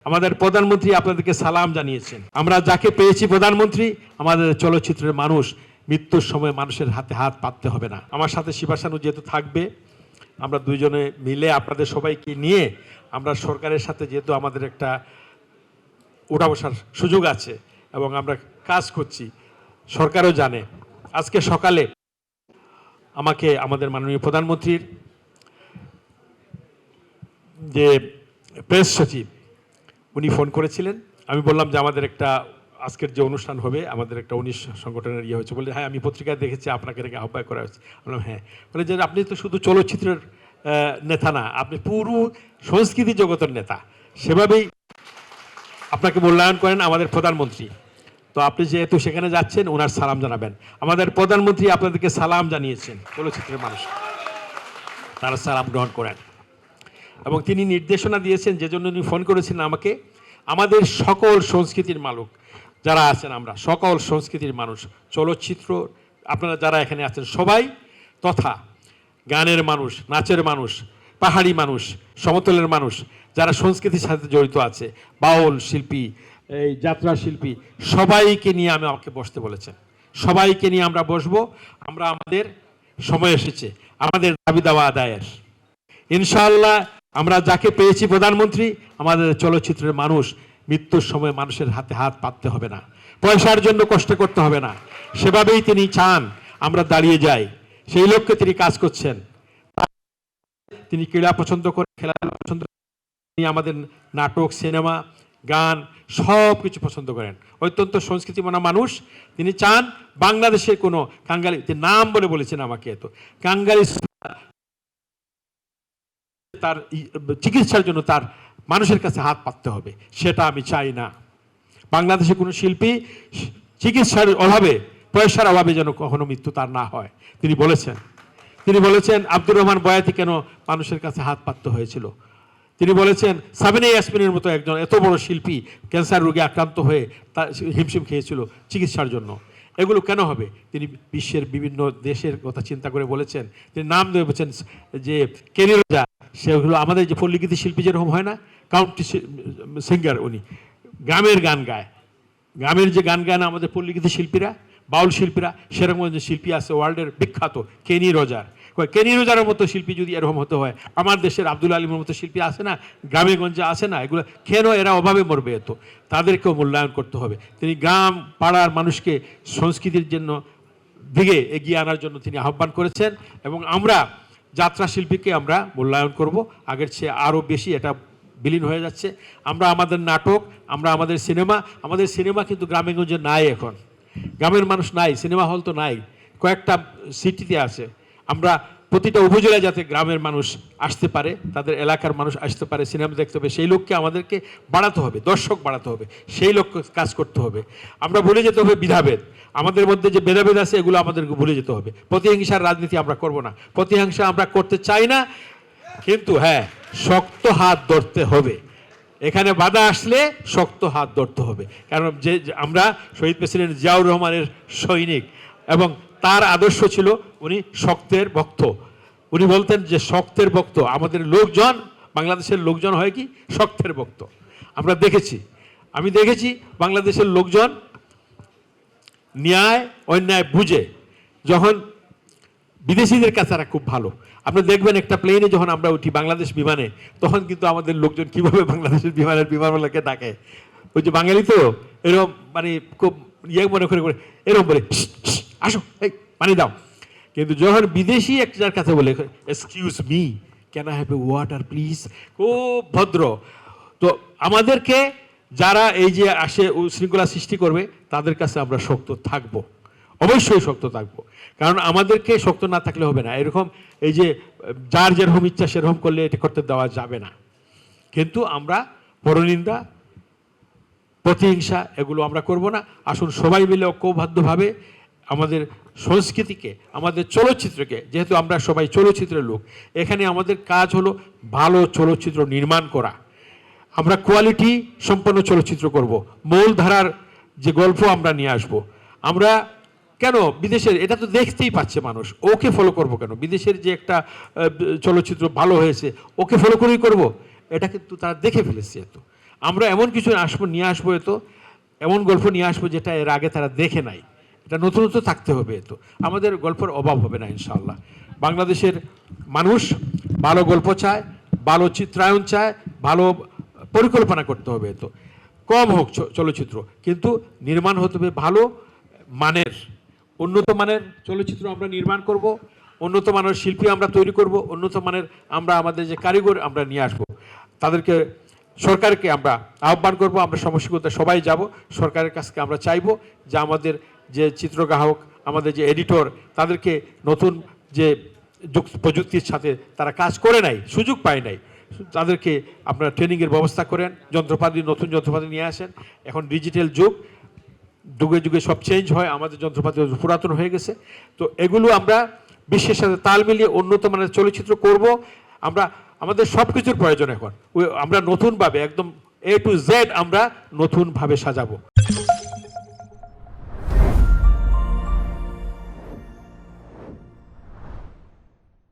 আমাদের প্রধানমন্ত্রী আপনাদেরকে সালাম জানিয়েছেন। আমরা যাকে পেয়েছি প্রধানমন্ত্রী, আমাদের চলচ্চিত্রের মানুষ, মৃত্যুর সময় মানুষের হাতে হাত পাততে হবে না। আমার সাথে শিবাসানু যেহেতু থাকবে, আমরা দুইজনে মিলে আপনাদের সবাইকে নিয়ে আমরা সরকারের সাথে যেহেতু আমাদের একটা উঠা বসার সুযোগ আছে এবং আমরা কাজ করছি, সরকারও জানে। আজকে সকালে আমাকে আমাদের মাননীয় প্রধানমন্ত্রীর যে প্রেস সচিব উনি ফোন করেছিলেন। আমি বললাম যে আমাদের একটা আজকের যে অনুষ্ঠান হবে, আমাদের একটা 19 সংগঠনের ইয়ে হচ্ছে। বলে হ্যাঁ, আমি পত্রিকায় দেখেছি আপনাকে রেখে আহ্বান করা হয়েছে। বললাম হ্যাঁ। বলে যে আপনি তো শুধু চলচ্চিত্রের নেতা না, আপনি পুরো সংস্কৃতি জগতের নেতা। সেভাবেই আপনাকে মূল্যায়ন করেন আমাদের প্রধানমন্ত্রী। তো আপনি যেহেতু সেখানে যাচ্ছেন, ওনার সালাম জানাবেন। আমাদের প্রধানমন্ত্রী আপনাদেরকে সালাম জানিয়েছেন, চলচ্চিত্রের মানুষ তারা সালাম গ্রহণ করেন এবং তিনি নির্দেশনা দিয়েছেন, যে জন্য উনি ফোন করেছেন আমাকে। আমাদের সকল সংস্কৃতির মালিক যারা আছেন, আমরা সকল সংস্কৃতির মানুষ, চলচ্চিত্র আপনারা যারা এখানে আছেন সবাই, তথা গানের মানুষ, নাচের মানুষ, পাহাড়ি মানুষ, সমতলের মানুষ, যারা সংস্কৃতির সাথে জড়িত আছে, বাউল শিল্পী, এই যাত্রা শিল্পী, সবাইকে নিয়ে আমাকে বসতে বলেছেন। সবাইকে নিয়ে আমরা বসবো। আমরা আমাদের সময় এসেছে আমাদের দাবি দাওয়া আদায়ের। ইনশাআল্লাহ আমরা যাকে পেয়েছি প্রধানমন্ত্রী, আমাদের চলচ্চিত্রের মানুষ, মৃত্যুর সময় মানুষের হাতে হাত পাততে হবে না, পয়সার জন্য কষ্ট করতে হবে না। সেভাবেই তিনি চান আমরা দাঁড়িয়ে যাই, সেই লক্ষ্যে তিনি কাজ করছেন। তিনি ক্রীড়া পছন্দ করেন, খেলা পছন্দ করেন, তিনি আমাদের নাটক, সিনেমা, গান সব কিছু পছন্দ করেন। অত্যন্ত সংস্কৃতিমনা মানুষ। তিনি চান বাংলাদেশের কোনো কাঙ্গালি, যে নাম বলে বলেছেন আমাকে, এত কাঙ্গালি তার চিকিৎসার জন্য তার মানুষের কাছে হাত পাততে হবে, সেটা আমি চাই না। বাংলাদেশে কোনো শিল্পী চিকিৎসার অভাবে, পয়সার অভাবে যেন কখনো মৃত্যু তার না হয়, তিনি বলেছেন। তিনি বলেছেন আব্দুর রহমান বয়াতি কেন মানুষের কাছে হাত পাততে হয়েছিল। তিনি বলেছেন সাবিনা ইয়াসমিনের মতো একজন এত বড় শিল্পী ক্যান্সার রোগে আক্রান্ত হয়ে তার হিমশিম খেয়েছিল চিকিৎসার জন্য। এগুলো কেন হবে? তিনি বিশ্বের বিভিন্ন দেশের কথা চিন্তা করে বলেছেন। তিনি নাম দিয়ে বলছেন যে কেনি রোজা, সেগুলো আমাদের যে পল্লীগীতি শিল্পী যেরকম হয় না, কাউন্টি সিঙ্গার, উনি গ্রামের গান গায়। গ্রামের যে গান গায় না আমাদের পল্লীগীতি শিল্পীরা, বাউল শিল্পীরা, সেরকম যে শিল্পী আছে ওয়ার্ল্ডের বিখ্যাত কেনি রোজার। কেনি রোজারের মতো শিল্পী যদি এরকম হতে হয়, আমার দেশের আব্দুল আলিমের মতো শিল্পী আছে না, গ্রামে গঞ্জে আছে না, এগুলো কেন এরা অভাবে মরবে? এত তাদেরকেও মূল্যায়ন করতে হবে। তিনি গ্রাম পাড়ার মানুষকে সংস্কৃতির জন্য দিকে এগিয়ে আনার জন্য তিনি আহ্বান করেছেন এবং আমরা যাত্রা শিল্পীকে আমরা মূল্যায়ন করব। আগের চেয়ে আরও বেশি এটা বিলীন হয়ে যাচ্ছে। আমরা আমাদের নাটক, আমরা আমাদের সিনেমা কিন্তু গ্রামে গঞ্জে নাই। এখন গ্রামের মানুষ নাই, সিনেমা হল তো নাই, কয়েকটা সিটিতে আছে। আমরা প্রতিটা উপজেলায় যাতে গ্রামের মানুষ আসতে পারে, তাদের এলাকার মানুষ আসতে পারে, সিনেমা দেখতে হবে, সেই লক্ষ্যে আমাদেরকে বাড়াতে হবে, দর্শক বাড়াতে হবে, সেই লক্ষ্যে কাজ করতে হবে। আমরা ভুলে যেতে হবে বিধাভেদ, আমাদের মধ্যে যে ভেদাভেদ আছে এগুলো আমাদেরকে ভুলে যেতে হবে। প্রতিহিংসার রাজনীতি আমরা করব না, প্রতিহিংসা আমরা করতে চাই না, কিন্তু হ্যাঁ, শক্ত হাত ধরতে হবে। এখানে বাধা আসলে শক্ত হাত ধরতে হবে। কারণ যে আমরা শহীদ প্রেসিডেন্ট জিয়াউর রহমানের সৈনিক এবং তার আদর্শ ছিল উনি শক্তের ভক্ত। উনি বলতেন যে শক্তের ভক্ত, আমাদের লোকজন, বাংলাদেশের লোকজন হয় কি শক্তের ভক্ত। আমরা দেখেছি, আমি দেখেছি বাংলাদেশের লোকজন ন্যায় অন্যায় বুঝে যখন বিদেশিদের কাছে তারা খুব ভালো। আপনি দেখবেন একটা প্লেনে যখন আমরা উঠি বাংলাদেশ বিমানে, তখন কিন্তু আমাদের লোকজন কিভাবে বাংলাদেশের বিমানওয়ালাকে ডাকে, ওই যে বাঙালি তো এরকম মানে খুব ইয়ে মনে করে এরকম বলে, আসো এই পানি দাও। কিন্তু যখন বিদেশি একটার কাছে বলে excuse me, can I have a water please, খুব ভদ্র। তো আমাদেরকে যারা এই যে আসে শৃঙ্খলা সৃষ্টি করবে, তাদের কাছে আমরা শক্ত থাকব, অবশ্যই শক্ত থাকবো। কারণ আমাদেরকে শক্ত না থাকলে হবে না। এরকম এই যে যার যেরকম ইচ্ছা সেরকম করলে এটা করতে দেওয়া যাবে না। কিন্তু আমরা পরনিন্দা, প্রতিহিংসা এগুলো আমরা করব না। আসুন সবাই মিলে ঐক্যবদ্ধভাবে আমাদের সংস্কৃতিকে, আমাদের চলচ্চিত্রকে, যেহেতু আমরা সবাই চলচ্চিত্রের লোক, এখানে আমাদের কাজ হলো ভালো চলচ্চিত্র নির্মাণ করা। আমরা কোয়ালিটি সম্পন্ন চলচ্চিত্র করব, মূল ধারার যে গল্প আমরা নিয়ে আসব। আমরা কেন বিদেশের, এটা তো দেখতেই পাচ্ছে মানুষ, ওকে ফলো করব কেন? বিদেশের যে একটা চলচ্চিত্র ভালো হয়েছে ওকে ফলো করেই করব, এটা কিন্তু তারা দেখে ফেলেছে। তো আমরা এমন কিছু নিয়ে আসবো এতো, এমন গল্প নিয়ে আসবো যেটা এর আগে তারা দেখে নাই। এটা নতুনত্ব থাকতে হবে, এতো আমাদের গল্পের অভাব হবে না ইনশাআল্লাহ। বাংলাদেশের মানুষ ভালো গল্প চায়, ভালো চিত্রায়ন চায়, ভালো পরিকল্পনা করতে হবে। এতো কম হোক চলচ্চিত্র, কিন্তু নির্মাণ হতে হবে ভালো মানের, উন্নত মানের চলচ্চিত্র আমরা নির্মাণ করব, উন্নত মানের শিল্পী আমরা তৈরি করব, উন্নত মানের আমরা আমাদের যে কারিগর আমরা নিয়ে আসবো, তাদেরকে সরকারকে আমরা আহ্বান করব, আমরা সমষ্টিগত সবাই যাব সরকারের কাছে, আমরা চাইব যে আমাদের যে চিত্রগ্রাহক, আমাদের যে এডিটর, তাদেরকে নতুন যে প্রযুক্তির সাথে তারা কাজ করে নাই, সুযোগ পায় নাই, তাদেরকে আপনারা ট্রেনিংয়ের ব্যবস্থা করেন, যন্ত্রপাতি নতুন যন্ত্রপাতি নিয়ে আসেন। এখন ডিজিটাল যুগ, যুগে যুগে সব চেঞ্জ হয়, আমাদের যন্ত্রপাতি পুরাতন হয়ে গেছে। তো এগুলো আমরা বিশ্বের সাথে তাল মিলিয়ে উন্নত মানের চলচ্চিত্র করব। আমরা আমাদের সব কিছুর প্রয়োজন এখন, আমরা নতুনভাবে একদম A to Z আমরা নতুনভাবে সাজাবো।